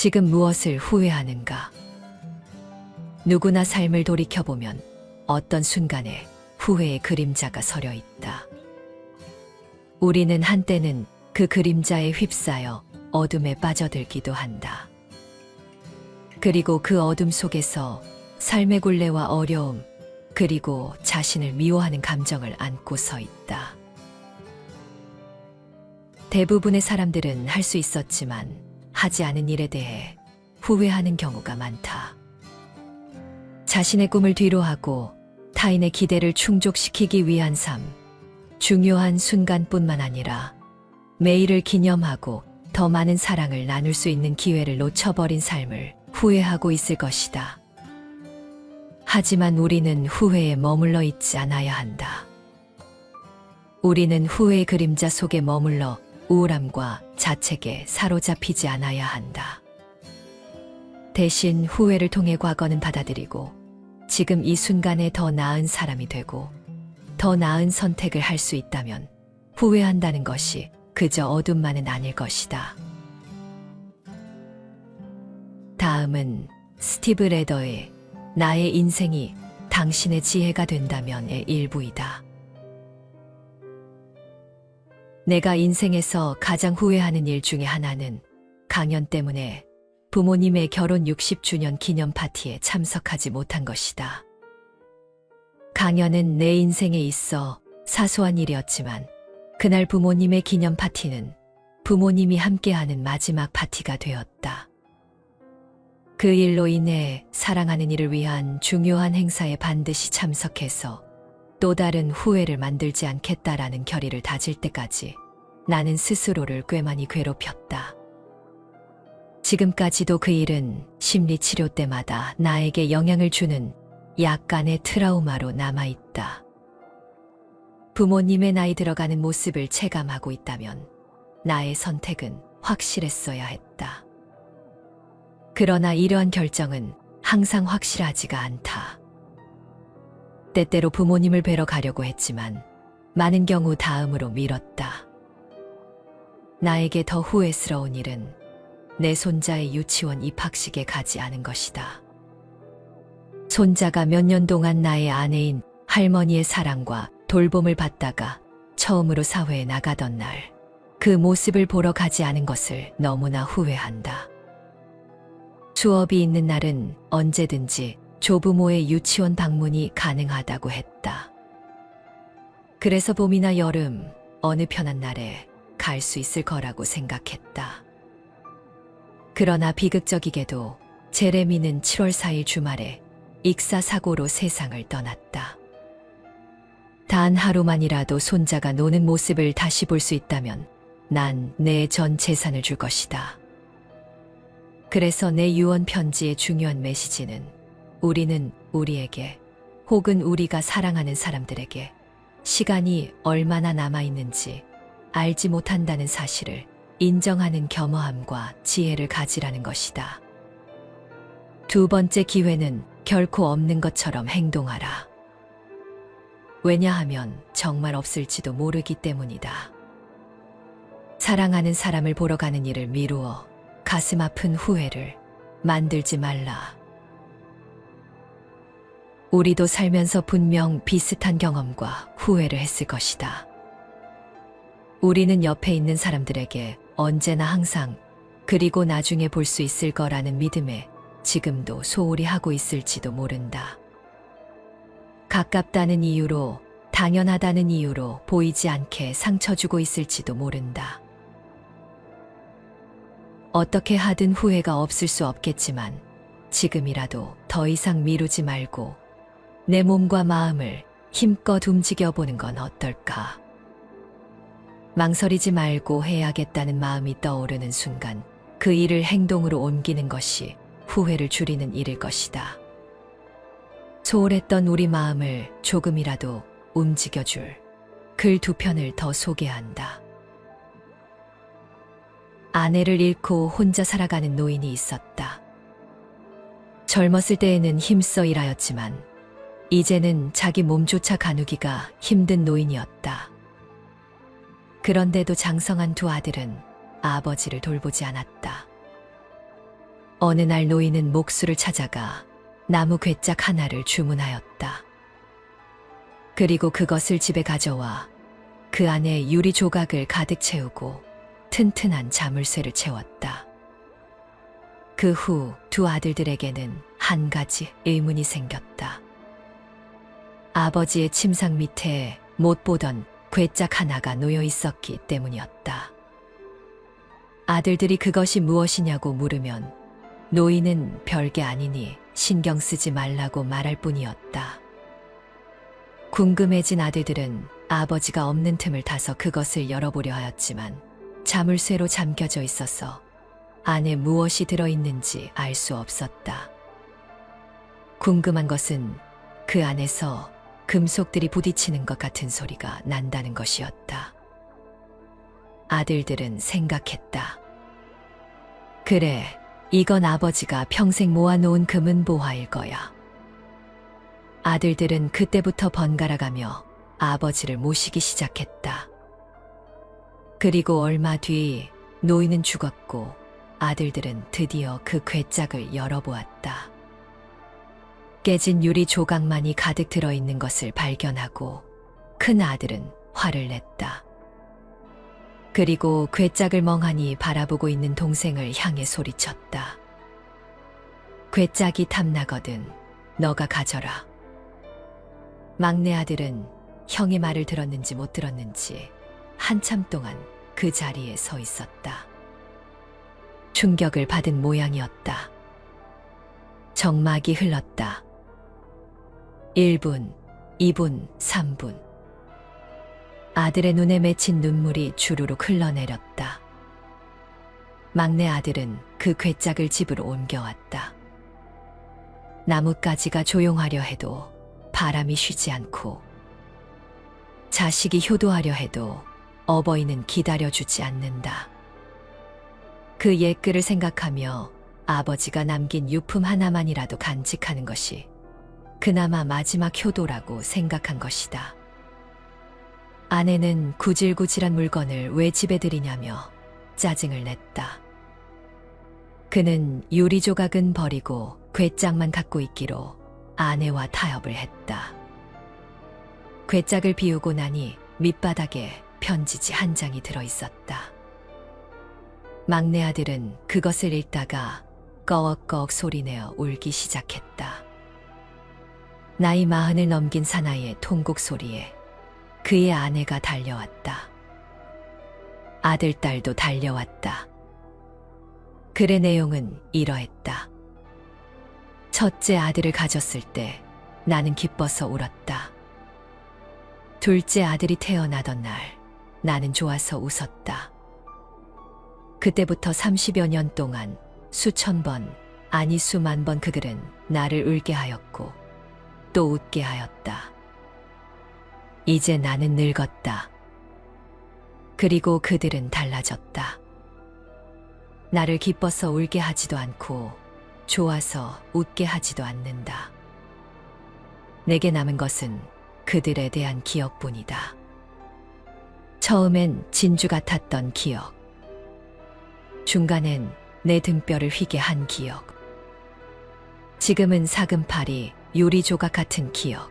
지금 무엇을 후회하는가? 누구나 삶을 돌이켜보면 어떤 순간에 후회의 그림자가 서려 있다. 우리는 한때는 그 그림자에 휩싸여 어둠에 빠져들기도 한다. 그리고 그 어둠 속에서 삶의 굴레와 어려움, 그리고 자신을 미워하는 감정을 안고 서 있다. 대부분의 사람들은 할 수 있었지만 하지 않은 일에 대해 후회하는 경우가 많다. 자신의 꿈을 뒤로하고 타인의 기대를 충족시키기 위한 삶, 중요한 순간뿐만 아니라 매일을 기념하고 더 많은 사랑을 나눌 수 있는 기회를 놓쳐버린 삶을 후회하고 있을 것이다. 하지만 우리는 후회에 머물러 있지 않아야 한다. 우리는 후회의 그림자 속에 머물러 우울함과 자책에 사로잡히지 않아야 한다. 대신 후회를 통해 과거는 받아들이고 지금 이 순간에 더 나은 사람이 되고 더 나은 선택을 할 수 있다면 후회한다는 것이 그저 어둠만은 아닐 것이다. 다음은 스티브 레더의 나의 인생이 당신의 지혜가 된다면의 일부이다. 내가 인생에서 가장 후회하는 일 중에 하나는 강연 때문에 부모님의 결혼 60주년 기념 파티에 참석하지 못한 것이다. 강연은 내 인생에 있어 사소한 일이었지만 그날 부모님의 기념 파티는 부모님이 함께하는 마지막 파티가 되었다. 그 일로 인해 사랑하는 이를 위한 중요한 행사에 반드시 참석해서 또 다른 후회를 만들지 않겠다라는 결의를 다질 때까지 나는 스스로를 꽤 많이 괴롭혔다. 지금까지도 그 일은 심리치료 때마다 나에게 영향을 주는 약간의 트라우마로 남아있다. 부모님의 나이 들어가는 모습을 체감하고 있다면 나의 선택은 확실했어야 했다. 그러나 이러한 결정은 항상 확실하지가 않다. 때때로 부모님을 뵈러 가려고 했지만 많은 경우 다음으로 미뤘다. 나에게 더 후회스러운 일은 내 손자의 유치원 입학식에 가지 않은 것이다. 손자가 몇 년 동안 나의 아내인 할머니의 사랑과 돌봄을 받다가 처음으로 사회에 나가던 날, 그 모습을 보러 가지 않은 것을 너무나 후회한다. 수업이 있는 날은 언제든지 조부모의 유치원 방문이 가능하다고 했다. 그래서 봄이나 여름 어느 편한 날에 갈 수 있을 거라고 생각했다. 그러나 비극적이게도 제레미는 7월 4일 주말에 익사사고로 세상을 떠났다. 단 하루만이라도 손자가 노는 모습을 다시 볼 수 있다면 난 내 전 재산을 줄 것이다. 그래서 내 유언 편지의 중요한 메시지는 우리는 우리에게 혹은 우리가 사랑하는 사람들에게 시간이 얼마나 남아있는지 알지 못한다는 사실을 인정하는 겸허함과 지혜를 가지라는 것이다. 두 번째 기회는 결코 없는 것처럼 행동하라. 왜냐하면 정말 없을지도 모르기 때문이다. 사랑하는 사람을 보러 가는 일을 미루어 가슴 아픈 후회를 만들지 말라. 우리도 살면서 분명 비슷한 경험과 후회를 했을 것이다. 우리는 옆에 있는 사람들에게 언제나 항상 그리고 나중에 볼 수 있을 거라는 믿음에 지금도 소홀히 하고 있을지도 모른다. 가깝다는 이유로, 당연하다는 이유로 보이지 않게 상처 주고 있을지도 모른다. 어떻게 하든 후회가 없을 수 없겠지만 지금이라도 더 이상 미루지 말고 내 몸과 마음을 힘껏 움직여 보는 건 어떨까? 망설이지 말고 해야겠다는 마음이 떠오르는 순간 그 일을 행동으로 옮기는 것이 후회를 줄이는 일일 것이다. 소홀했던 우리 마음을 조금이라도 움직여줄 글 두 편을 더 소개한다. 아내를 잃고 혼자 살아가는 노인이 있었다. 젊었을 때에는 힘써 일하였지만 이제는 자기 몸조차 가누기가 힘든 노인이었다. 그런데도 장성한 두 아들은 아버지를 돌보지 않았다. 어느 날 노인은 목수를 찾아가 나무 괴짝 하나를 주문하였다. 그리고 그것을 집에 가져와 그 안에 유리 조각을 가득 채우고 튼튼한 자물쇠를 채웠다. 그 후 두 아들들에게는 한 가지 의문이 생겼다. 아버지의 침상 밑에 못 보던 괴짝 하나가 놓여 있었기 때문이었다. 아들들이 그것이 무엇이냐고 물으면 노인은 별게 아니니 신경 쓰지 말라고 말할 뿐이었다. 궁금해진 아들들은 아버지가 없는 틈을 타서 그것을 열어보려 하였지만 자물쇠로 잠겨져 있어서 안에 무엇이 들어있는지 알 수 없었다. 궁금한 것은 그 안에서 금속들이 부딪히는 것 같은 소리가 난다는 것이었다. 아들들은 생각했다. 그래, 이건 아버지가 평생 모아놓은 금은 보화일 거야. 아들들은 그때부터 번갈아가며 아버지를 모시기 시작했다. 그리고 얼마 뒤 노인은 죽었고 아들들은 드디어 그 괴짝을 열어보았다. 깨진 유리 조각만이 가득 들어있는 것을 발견하고 큰 아들은 화를 냈다. 그리고 괴짝을 멍하니 바라보고 있는 동생을 향해 소리쳤다. 괴짝이 탐나거든 너가 가져라. 막내 아들은 형의 말을 들었는지 못 들었는지 한참 동안 그 자리에 서 있었다. 충격을 받은 모양이었다. 정막이 흘렀다. 1분, 2분, 3분. 아들의 눈에 맺힌 눈물이 주르륵 흘러내렸다. 막내 아들은 그 괴짝을 집으로 옮겨왔다. 나뭇가지가 조용하려 해도 바람이 쉬지 않고 자식이 효도하려 해도 어버이는 기다려주지 않는다. 그 옛글을 생각하며 아버지가 남긴 유품 하나만이라도 간직하는 것이 그나마 마지막 효도라고 생각한 것이다. 아내는 구질구질한 물건을 왜 집에 들이냐며 짜증을 냈다. 그는 유리 조각은 버리고 괴짝만 갖고 있기로 아내와 타협을 했다. 괴짝을 비우고 나니 밑바닥에 편지지 한 장이 들어있었다. 막내 아들은 그것을 읽다가 꺼억꺼억 소리내어 울기 시작했다. 나이 40을 넘긴 사나이의 통곡 소리에 그의 아내가 달려왔다. 아들, 딸도 달려왔다. 글의 내용은 이러했다. 첫째 아들을 가졌을 때 나는 기뻐서 울었다. 둘째 아들이 태어나던 날 나는 좋아서 웃었다. 그때부터 30여 년 동안 수천 번, 아니 수만 번 그 글은 나를 울게 하였고 또 웃게 하였다. 이제 나는 늙었다. 그리고 그들은 달라졌다. 나를 기뻐서 울게 하지도 않고 좋아서 웃게 하지도 않는다. 내게 남은 것은 그들에 대한 기억뿐이다. 처음엔 진주 같았던 기억. 중간엔 내 등뼈를 휘게 한 기억. 지금은 사금팔이 유리 조각 같은 기억.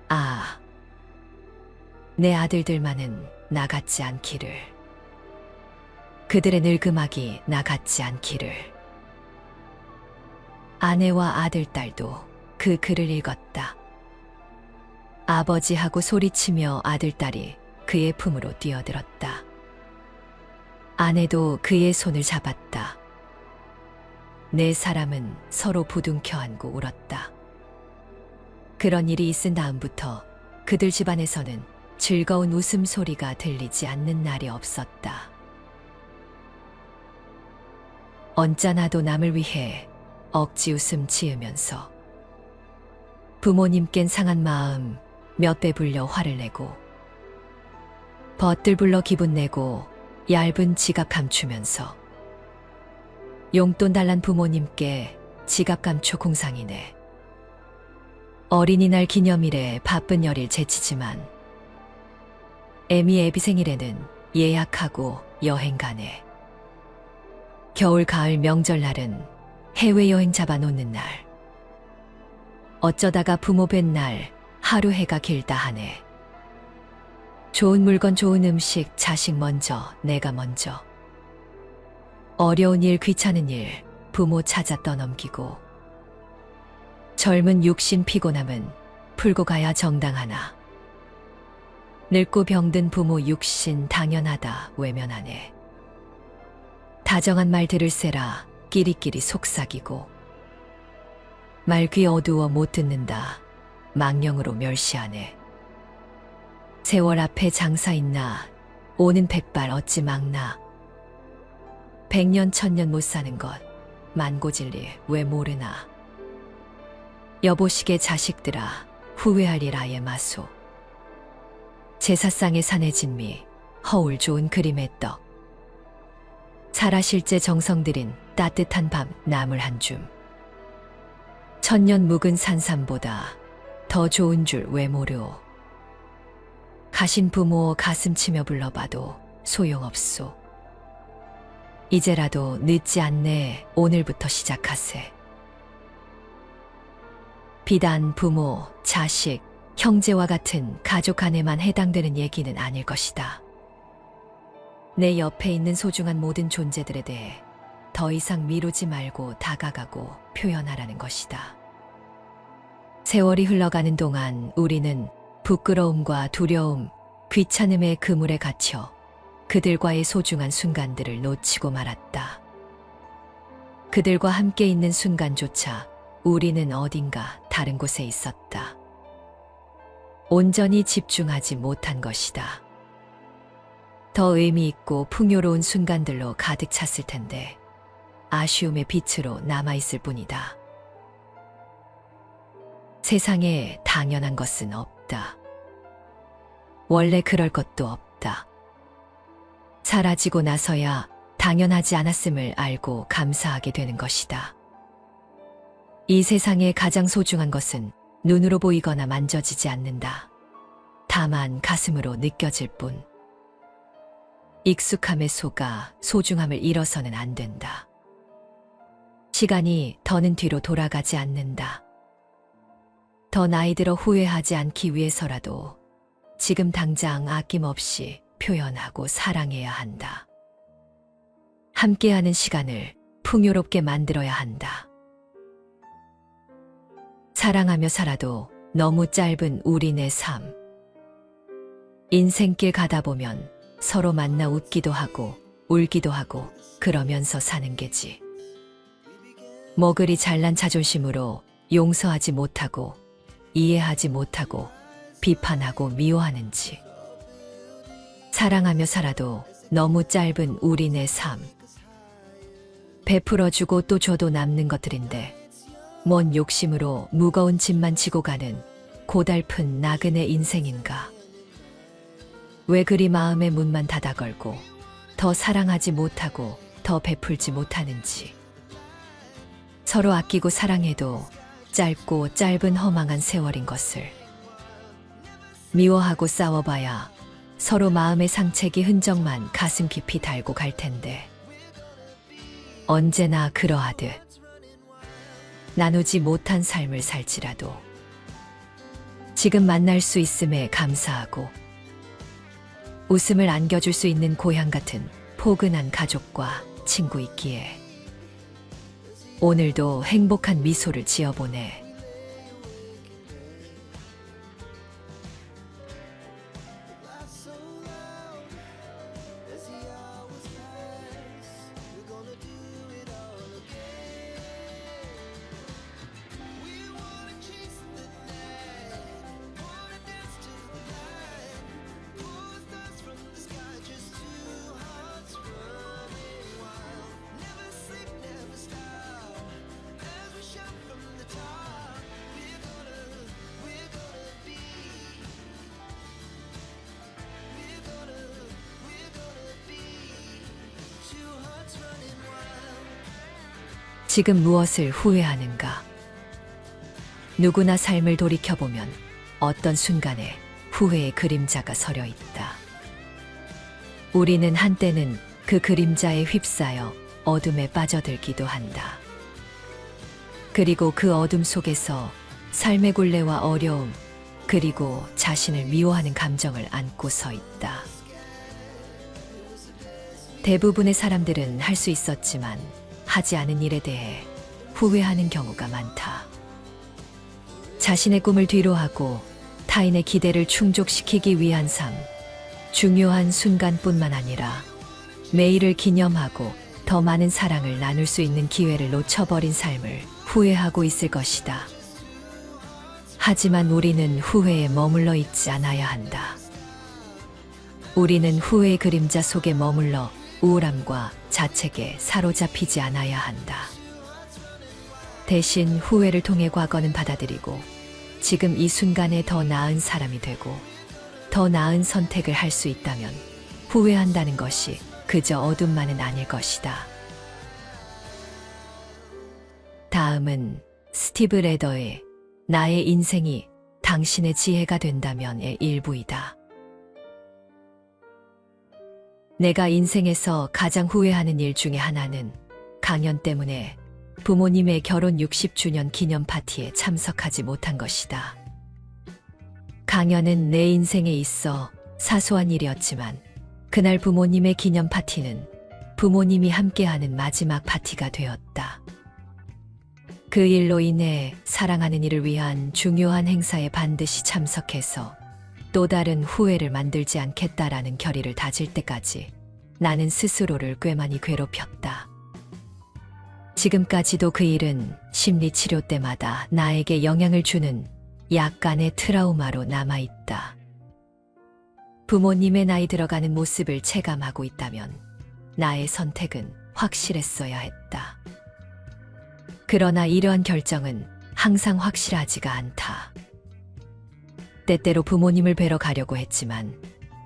아, 내 아들들만은 나 같지 않기를. 그들의 늙음악이 나 같지 않기를. 아내와 아들, 딸도 그 글을 읽었다. 아버지하고 소리치며 아들, 딸이 그의 품으로 뛰어들었다. 아내도 그의 손을 잡았다. 네 사람은 서로 부둥켜 안고 울었다. 그런 일이 있은 다음부터 그들 집안에서는 즐거운 웃음소리가 들리지 않는 날이 없었다. 언짢아도 남을 위해 억지 웃음 지으면서 부모님껜 상한 마음 몇 배 불려 화를 내고 벗들 불러 기분 내고 얇은 지갑 감추면서 용돈 달란 부모님께 지갑 감춰 공상이네. 어린이날 기념일에 바쁜 열일 제치지만 애미 애비 생일에는 예약하고 여행 가네. 겨울, 가을, 명절날은 해외여행 잡아놓는 날. 어쩌다가 부모 뵌 날 하루 해가 길다 하네. 좋은 물건, 좋은 음식, 자식 먼저, 내가 먼저. 어려운 일, 귀찮은 일, 부모 찾아 떠넘기고. 젊은 육신 피곤함은 풀고 가야 정당하나. 늙고 병든 부모 육신 당연하다 외면하네. 다정한 말 들을세라 끼리끼리 속삭이고. 말 귀 어두워 못 듣는다 망령으로 멸시하네. 세월 앞에 장사 있나 오는 백발 어찌 막나. 백년 천년 못 사는 것 만고진리 왜 모르나. 여보시게 자식들아 후회할 일 아예 마소. 제사상의 산의 진미 허울 좋은 그림의 떡. 살아실제 정성 들인 따뜻한 밤 나물 한 줌. 천년 묵은 산삼보다 더 좋은 줄 왜 모르오. 가신 부모 가슴 치며 불러봐도 소용없소. 이제라도 늦지 않네 오늘부터 시작하세. 비단 부모, 자식, 형제와 같은 가족 안에만 해당되는 얘기는 아닐 것이다. 내 옆에 있는 소중한 모든 존재들에 대해 더 이상 미루지 말고 다가가고 표현하라는 것이다. 세월이 흘러가는 동안 우리는 부끄러움과 두려움, 귀찮음의 그물에 갇혀 그들과의 소중한 순간들을 놓치고 말았다. 그들과 함께 있는 순간조차 우리는 어딘가 다른 곳에 있었다. 온전히 집중하지 못한 것이다. 더 의미 있고 풍요로운 순간들로 가득 찼을 텐데 아쉬움의 빛으로 남아있을 뿐이다. 세상에 당연한 것은 없다. 원래 그럴 것도 없다. 사라지고 나서야 당연하지 않았음을 알고 감사하게 되는 것이다. 이 세상에 가장 소중한 것은 눈으로 보이거나 만져지지 않는다. 다만 가슴으로 느껴질 뿐. 익숙함에 속아 소중함을 잃어서는 안 된다. 시간이 더는 뒤로 돌아가지 않는다. 더 나이 들어 후회하지 않기 위해서라도 지금 당장 아낌없이 표현하고 사랑해야 한다. 함께하는 시간을 풍요롭게 만들어야 한다. 사랑하며 살아도 너무 짧은 우리네 삶. 인생길 가다 보면 서로 만나 웃기도 하고 울기도 하고 그러면서 사는 게지. 뭐 그리 잘난 자존심으로 용서하지 못하고 이해하지 못하고 비판하고 미워하는지. 사랑하며 살아도 너무 짧은 우리네 삶. 베풀어주고 또 줘도 남는 것들인데 뭔 욕심으로 무거운 짐만 지고 가는 고달픈 나그네 인생인가. 왜 그리 마음의 문만 닫아 걸고 더 사랑하지 못하고 더 베풀지 못하는지. 서로 아끼고 사랑해도 짧고 짧은 허망한 세월인 것을. 미워하고 싸워봐야 서로 마음의 상책이 흔적만 가슴 깊이 달고 갈 텐데. 언제나 그러하듯 나누지 못한 삶을 살지라도 지금 만날 수 있음에 감사하고 웃음을 안겨줄 수 있는 고향 같은 포근한 가족과 친구 있기에 오늘도 행복한 미소를 지어보네. 지금 무엇을 후회하는가? 누구나 삶을 돌이켜보면 어떤 순간에 후회의 그림자가 서려 있다. 우리는 한때는 그 그림자에 휩싸여 어둠에 빠져들기도 한다. 그리고 그 어둠 속에서 삶의 굴레와 어려움, 그리고 자신을 미워하는 감정을 안고 서 있다. 대부분의 사람들은 할 수 있었지만 하지 않은 일에 대해 후회하는 경우가 많다. 자신의 꿈을 뒤로하고 타인의 기대를 충족시키기 위한 삶, 중요한 순간뿐만 아니라 매일을 기념하고 더 많은 사랑을 나눌 수 있는 기회를 놓쳐버린 삶을 후회하고 있을 것이다. 하지만 우리는 후회에 머물러 있지 않아야 한다. 우리는 후회의 그림자 속에 머물러 우울함과 자책에 사로잡히지 않아야 한다. 대신 후회를 통해 과거는 받아들이고 지금 이 순간에 더 나은 사람이 되고 더 나은 선택을 할 수 있다면 후회한다는 것이 그저 어둠만은 아닐 것이다. 다음은 스티브 레더의 나의 인생이 당신의 지혜가 된다면의 일부이다. 내가 인생에서 가장 후회하는 일 중에 하나는 강연 때문에 부모님의 결혼 60주년 기념 파티에 참석하지 못한 것이다. 강연은 내 인생에 있어 사소한 일이었지만 그날 부모님의 기념 파티는 부모님이 함께하는 마지막 파티가 되었다. 그 일로 인해 사랑하는 이를 위한 중요한 행사에 반드시 참석해서 또 다른 후회를 만들지 않겠다라는 결의를 다질 때까지 나는 스스로를 꽤 많이 괴롭혔다. 지금까지도 그 일은 심리치료 때마다 나에게 영향을 주는 약간의 트라우마로 남아있다. 부모님의 나이 들어가는 모습을 체감하고 있다면 나의 선택은 확실했어야 했다. 그러나 이러한 결정은 항상 확실하지가 않다. 때때로 부모님을 뵈러 가려고 했지만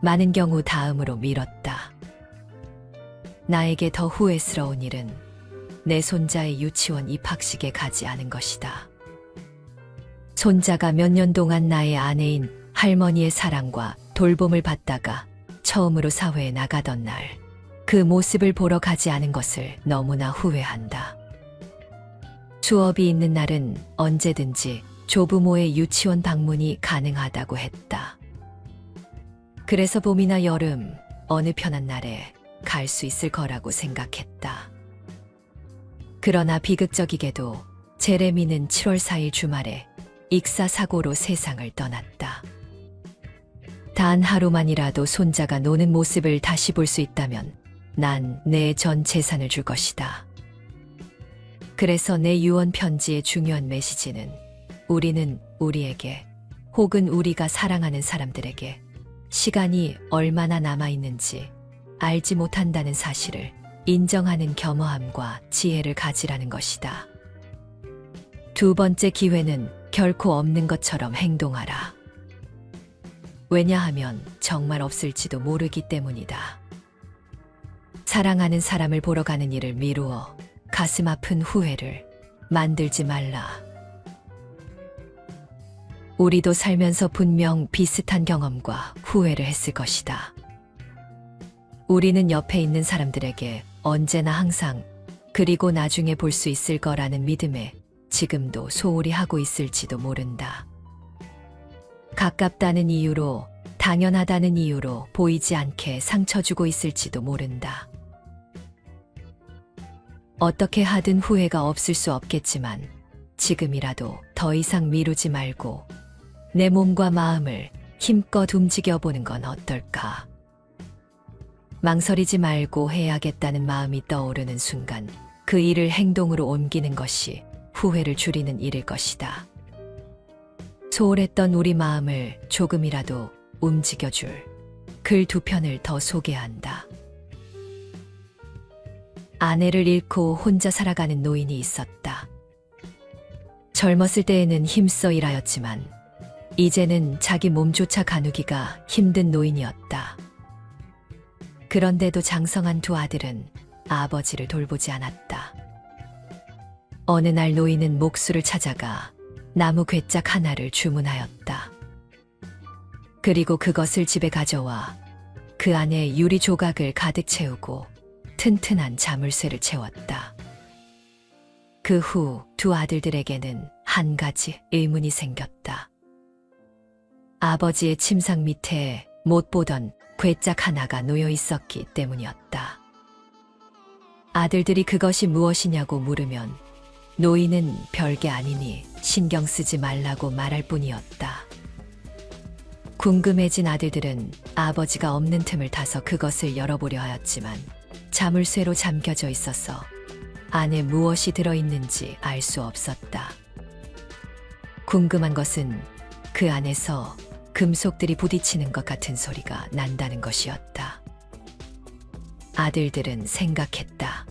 많은 경우 다음으로 미뤘다. 나에게 더 후회스러운 일은 내 손자의 유치원 입학식에 가지 않은 것이다. 손자가 몇 년 동안 나의 아내인 할머니의 사랑과 돌봄을 받다가 처음으로 사회에 나가던 날, 그 모습을 보러 가지 않은 것을 너무나 후회한다. 수업이 있는 날은 언제든지 조부모의 유치원 방문이 가능하다고 했다. 그래서 봄이나 여름 어느 편한 날에 갈 수 있을 거라고 생각했다. 그러나 비극적이게도 제레미는 7월 4일 주말에 익사 사고로 세상을 떠났다. 단 하루만이라도 손자가 노는 모습을 다시 볼 수 있다면 난 내 전 재산을 줄 것이다. 그래서 내 유언 편지의 중요한 메시지는 우리는 우리에게 혹은 우리가 사랑하는 사람들에게 시간이 얼마나 남아있는지 알지 못한다는 사실을 인정하는 겸허함과 지혜를 가지라는 것이다. 두 번째 기회는 결코 없는 것처럼 행동하라. 왜냐하면 정말 없을지도 모르기 때문이다. 사랑하는 사람을 보러 가는 일을 미루어 가슴 아픈 후회를 만들지 말라. 우리도 살면서 분명 비슷한 경험과 후회를 했을 것이다. 우리는 옆에 있는 사람들에게 언제나 항상 그리고 나중에 볼 수 있을 거라는 믿음에 지금도 소홀히 하고 있을지도 모른다. 가깝다는 이유로, 당연하다는 이유로 보이지 않게 상처 주고 있을지도 모른다. 어떻게 하든 후회가 없을 수 없겠지만 지금이라도 더 이상 미루지 말고 내 몸과 마음을 힘껏 움직여 보는 건 어떨까? 망설이지 말고 해야겠다는 마음이 떠오르는 순간 그 일을 행동으로 옮기는 것이 후회를 줄이는 일일 것이다. 소홀했던 우리 마음을 조금이라도 움직여줄 글 두 편을 더 소개한다. 아내를 잃고 혼자 살아가는 노인이 있었다. 젊었을 때에는 힘써 일하였지만 이제는 자기 몸조차 가누기가 힘든 노인이었다. 그런데도 장성한 두 아들은 아버지를 돌보지 않았다. 어느 날 노인은 목수를 찾아가 나무 괴짝 하나를 주문하였다. 그리고 그것을 집에 가져와 그 안에 유리 조각을 가득 채우고 튼튼한 자물쇠를 채웠다. 그 후 두 아들들에게는 한 가지 의문이 생겼다. 아버지의 침상 밑에 못 보던 괴짝 하나가 놓여 있었기 때문이었다. 아들들이 그것이 무엇이냐고 물으면 노인은 별게 아니니 신경 쓰지 말라고 말할 뿐이었다. 궁금해진 아들들은 아버지가 없는 틈을 타서 그것을 열어보려 하였지만 자물쇠로 잠겨져 있어서 안에 무엇이 들어있는지 알 수 없었다. 궁금한 것은 그 안에서 금속들이 부딪히는 것 같은 소리가 난다는 것이었다. 아들들은 생각했다.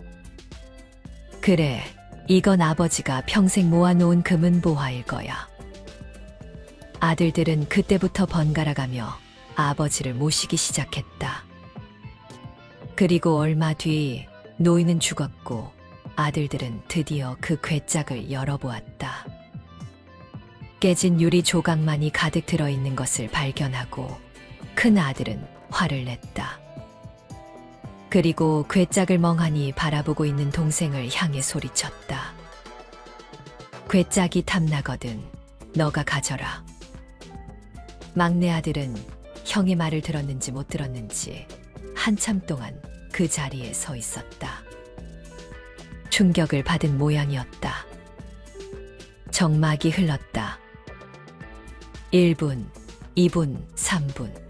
그래, 이건 아버지가 평생 모아놓은 금은 보화일 거야. 아들들은 그때부터 번갈아가며 아버지를 모시기 시작했다. 그리고 얼마 뒤 노인은 죽었고 아들들은 드디어 그 괴짝을 열어보았다. 깨진 유리 조각만이 가득 들어있는 것을 발견하고 큰 아들은 화를 냈다. 그리고 괴짝을 멍하니 바라보고 있는 동생을 향해 소리쳤다. 괴짝이 탐나거든 너가 가져라. 막내 아들은 형의 말을 들었는지 못 들었는지 한참 동안 그 자리에 서 있었다. 충격을 받은 모양이었다. 정막이 흘렀다. 1분, 2분, 3분.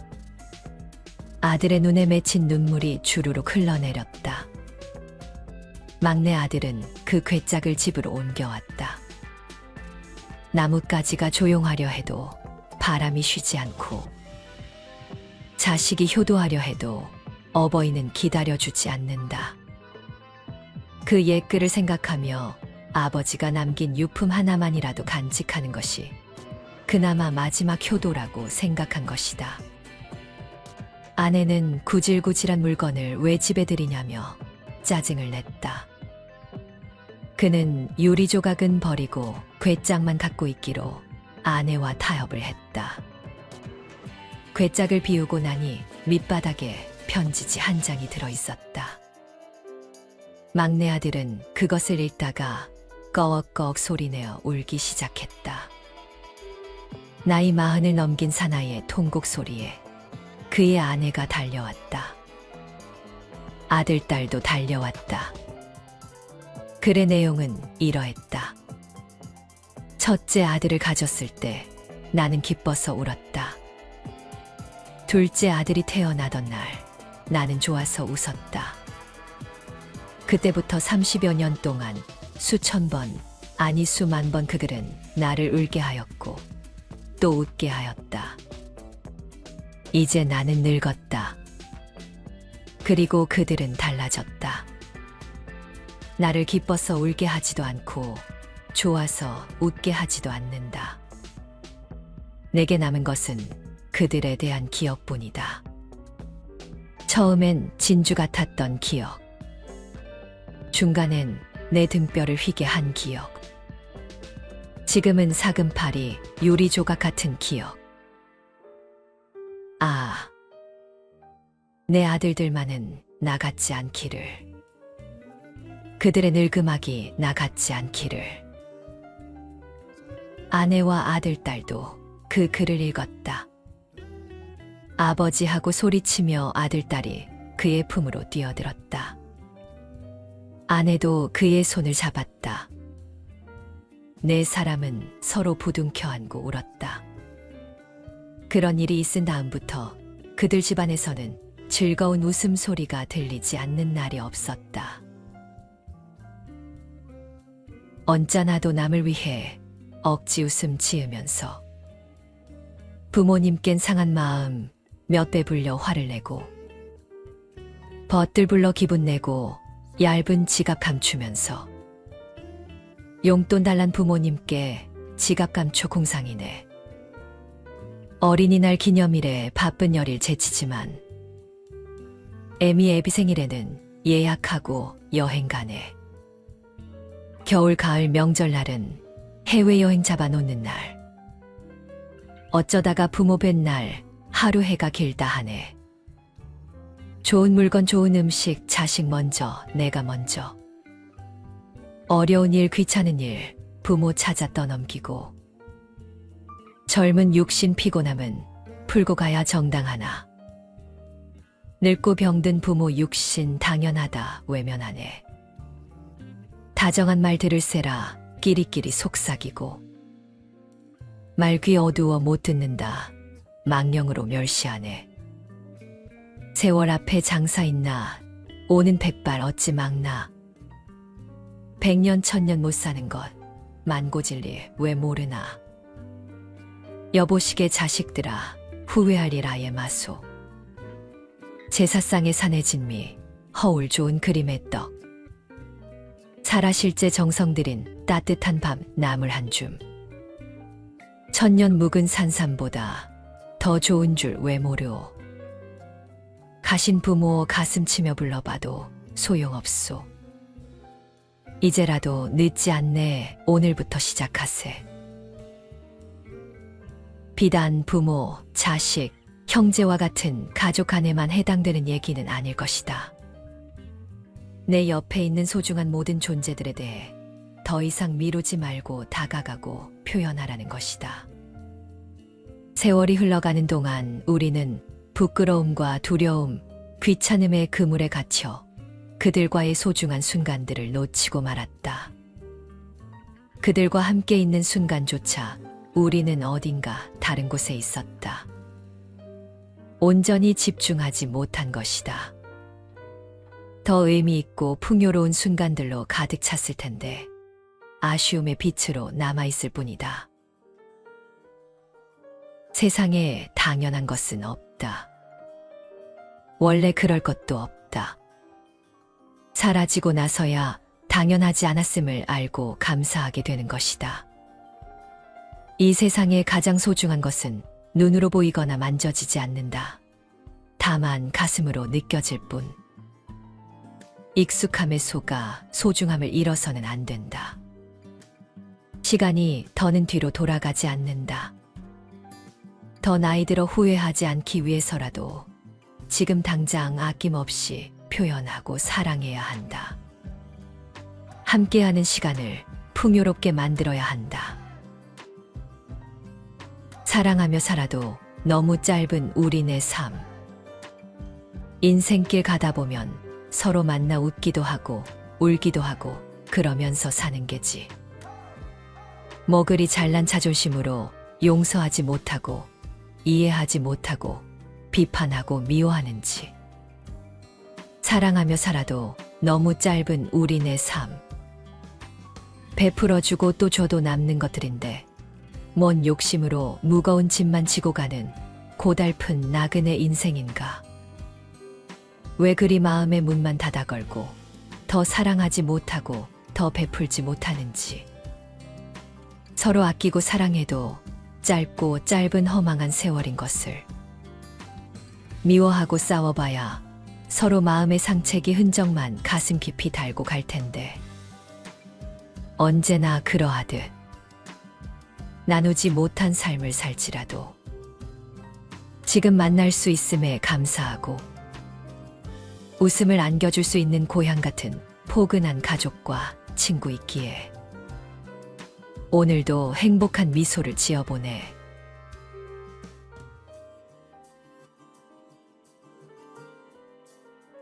아들의 눈에 맺힌 눈물이 주르륵 흘러내렸다. 막내 아들은 그 괴짝을 집으로 옮겨왔다. 나뭇가지가 조용하려 해도 바람이 쉬지 않고 자식이 효도하려 해도 어버이는 기다려주지 않는다. 그 옛글을 생각하며 아버지가 남긴 유품 하나만이라도 간직하는 것이 그나마 마지막 효도라고 생각한 것이다. 아내는 구질구질한 물건을 왜 집에 들이냐며 짜증을 냈다. 그는 유리 조각은 버리고 괴짝만 갖고 있기로 아내와 타협을 했다. 괴짝을 비우고 나니 밑바닥에 편지지 한 장이 들어 있었다. 막내 아들은 그것을 읽다가 꺼억꺼억 소리내어 울기 시작했다. 나이 40을 넘긴 사나이의 통곡 소리에 그의 아내가 달려왔다. 아들, 딸도 달려왔다. 글의 내용은 이러했다. 첫째 아들을 가졌을 때 나는 기뻐서 울었다. 둘째 아들이 태어나던 날 나는 좋아서 웃었다. 그때부터 30여 년 동안 수천 번, 아니 수만 번 그 글은 나를 울게 하였고 또 웃게 하였다. 이제 나는 늙었다. 그리고 그들은 달라졌다. 나를 기뻐서 울게 하지도 않고 좋아서 웃게 하지도 않는다. 내게 남은 것은 그들에 대한 기억뿐이다. 처음엔 진주 같았던 기억. 중간엔 내 등뼈를 휘게 한 기억. 지금은 사금팔이 유리 조각 같은 기억. 아, 내 아들들만은 나 같지 않기를. 그들의 늙음악이 나 같지 않기를. 아내와 아들, 딸도 그 글을 읽었다. 아버지하고 소리치며 아들, 딸이 그의 품으로 뛰어들었다. 아내도 그의 손을 잡았다. 네 사람은 서로 부둥켜 안고 울었다. 그런 일이 있은 다음부터 그들 집안에서는 즐거운 웃음소리가 들리지 않는 날이 없었다. 언짢아도 남을 위해 억지 웃음 지으면서 부모님껜 상한 마음 몇 배 불려 화를 내고 벗들 불러 기분 내고 얇은 지갑 감추면서 용돈 달란 부모님께 지갑 감춰 공상이네. 어린이날 기념일에 바쁜 열일 제치지만 애미 애비 생일에는 예약하고 여행 가네. 겨울 가을 명절날은 해외여행 잡아놓는 날. 어쩌다가 부모 뵌 날 하루 해가 길다 하네. 좋은 물건, 좋은 음식, 자식 먼저, 내가 먼저. 어려운 일, 귀찮은 일, 부모 찾아 떠넘기고. 젊은 육신 피곤함은 풀고 가야 정당하나. 늙고 병든 부모 육신 당연하다 외면하네. 다정한 말 들을세라 끼리끼리 속삭이고. 말 귀 어두워 못 듣는다 망령으로 멸시하네. 세월 앞에 장사 있나 오는 백발 어찌 막나. 백년 천년 못 사는 것 만고진리 왜 모르나. 여보시게 자식들아 후회할 일 아예 마소. 제사상에 산의 진미 허울 좋은 그림의 떡. 살아실제 정성 들인 따뜻한 밥 나물 한 줌. 천년 묵은 산삼보다 더 좋은 줄 왜 모르오. 가신 부모 가슴 치며 불러봐도 소용없소. 이제라도 늦지 않네 오늘부터 시작하세. 비단 부모, 자식, 형제와 같은 가족 안에만 해당되는 얘기는 아닐 것이다. 내 옆에 있는 소중한 모든 존재들에 대해 더 이상 미루지 말고 다가가고 표현하라는 것이다. 세월이 흘러가는 동안 우리는 부끄러움과 두려움, 귀찮음의 그물에 갇혀 그들과의 소중한 순간들을 놓치고 말았다. 그들과 함께 있는 순간조차 우리는 어딘가 다른 곳에 있었다. 온전히 집중하지 못한 것이다. 더 의미 있고 풍요로운 순간들로 가득 찼을 텐데 아쉬움의 빛으로 남아있을 뿐이다. 세상에 당연한 것은 없다. 원래 그럴 것도 없다. 사라지고 나서야 당연하지 않았음을 알고 감사하게 되는 것이다. 이 세상에 가장 소중한 것은 눈으로 보이거나 만져지지 않는다. 다만 가슴으로 느껴질 뿐. 익숙함에 속아 소중함을 잃어서는 안 된다. 시간이 더는 뒤로 돌아가지 않는다. 더 나이 들어 후회하지 않기 위해서라도 지금 당장 아낌없이 표현하고 사랑해야 한다. 함께하는 시간을 풍요롭게 만들어야 한다. 사랑하며 살아도 너무 짧은 우리네 삶. 인생길 가다 보면 서로 만나 웃기도 하고 울기도 하고 그러면서 사는 게지. 뭐 그리 잘난 자존심으로 용서하지 못하고 이해하지 못하고 비판하고 미워하는지. 사랑하며 살아도 너무 짧은 우리네 삶. 베풀어주고 또 줘도 남는 것들인데 뭔 욕심으로 무거운 짐만 지고 가는 고달픈 나그네 인생인가. 왜 그리 마음의 문만 닫아 걸고 더 사랑하지 못하고 더 베풀지 못하는지. 서로 아끼고 사랑해도 짧고 짧은 허망한 세월인 것을. 미워하고 싸워봐야 서로 마음의 상책이 흔적만 가슴 깊이 달고 갈 텐데. 언제나 그러하듯 나누지 못한 삶을 살지라도 지금 만날 수 있음에 감사하고 웃음을 안겨줄 수 있는 고향 같은 포근한 가족과 친구 있기에 오늘도 행복한 미소를 지어보네.